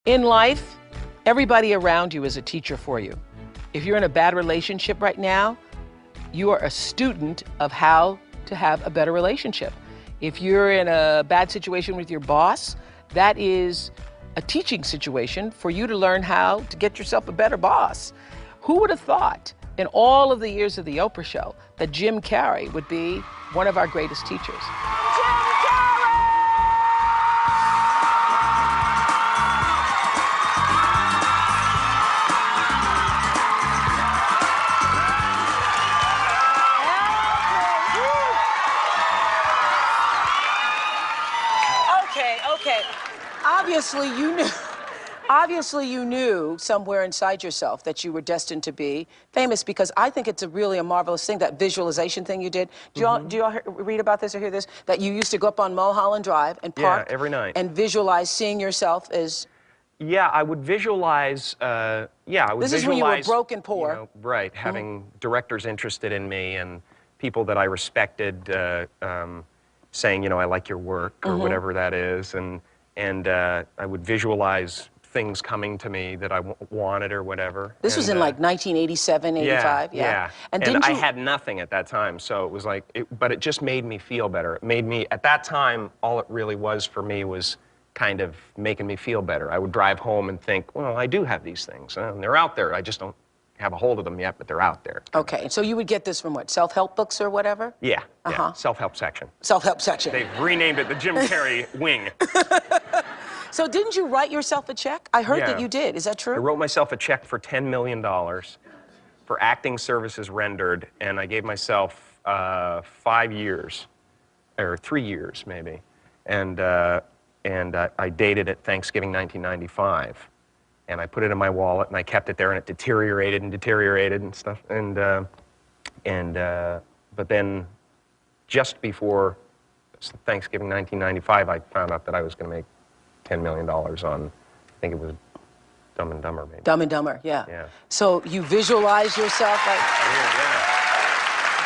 In life, everybody around you is a teacher for you. If you're in a bad relationship right now, you are a student of how to have a better relationship. If you're in a bad situation with your boss, that is a teaching situation for you to learn how to get yourself a better boss. Who would have thought in all of the years of the Oprah Show that Jim Carrey would be one of our greatest teachers? Okay. Obviously you knew somewhere inside yourself that you were destined to be famous, because I think it's really a marvelous thing, that visualization thing you did. Do you all read about this or hear this? That you used to go up on Mulholland Drive and park every night and visualize seeing yourself as... Yeah, I would visualize, This is when you were broke and poor. You know, right, having directors interested in me and people that I respected saying, you know, I like your work, or whatever that is, and I would visualize things coming to me that I wanted or whatever. This was in like 1987, 85? Yeah. And I had nothing at that time, so it was like, but it just made me feel better. It made me, at that time, all it really was for me was kind of making me feel better. I would drive home and think, well, I do have these things, and they're out there. I just don't have a hold of them yet, but they're out there. Okay, so you would get this from what, self-help books or whatever? Yeah, self-help section. Self-help section. They've renamed it the Jim Carrey wing. So didn't you write yourself a check? I heard that you did. Is that true? I wrote myself a check for $10 million for acting services rendered, and I gave myself 5 years, or 3 years maybe, and I dated it Thanksgiving 1995. And I put it in my wallet, and I kept it there, and it deteriorated and stuff. But then, just before Thanksgiving 1995, I found out that I was going to make $10 million on, I think it was Dumb and Dumber, maybe. Dumb and Dumber, yeah. So you visualize yourself like...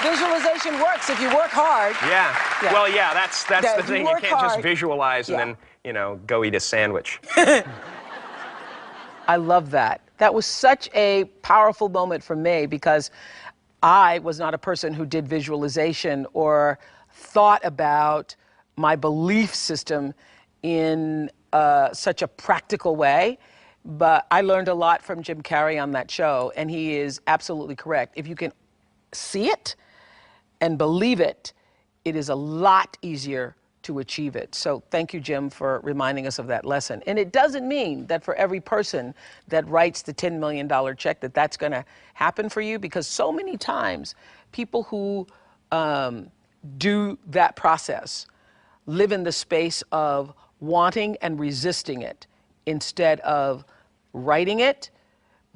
Visualization works if you work hard. Yeah. Well, yeah, that's the thing. You can't just visualize and then, you know, go eat a sandwich. I love that. That was such a powerful moment for me, because I was not a person who did visualization or thought about my belief system in such a practical way. But I learned a lot from Jim Carrey on that show, and he is absolutely correct. If you can see it and believe it, it is a lot easier to achieve it. So thank you, Jim, for reminding us of that lesson. And it doesn't mean that for every person that writes the $10 million check that that's going to happen for you, because so many times people who do that process live in the space of wanting and resisting it instead of writing it,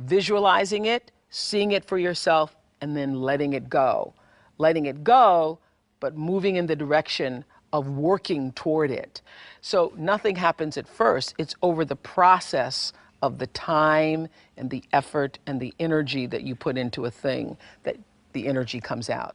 visualizing it, seeing it for yourself, and then letting it go. Letting it go, but moving in the direction of working toward it. So nothing happens at first. It's over the process of the time and the effort and the energy that you put into a thing that the energy comes out.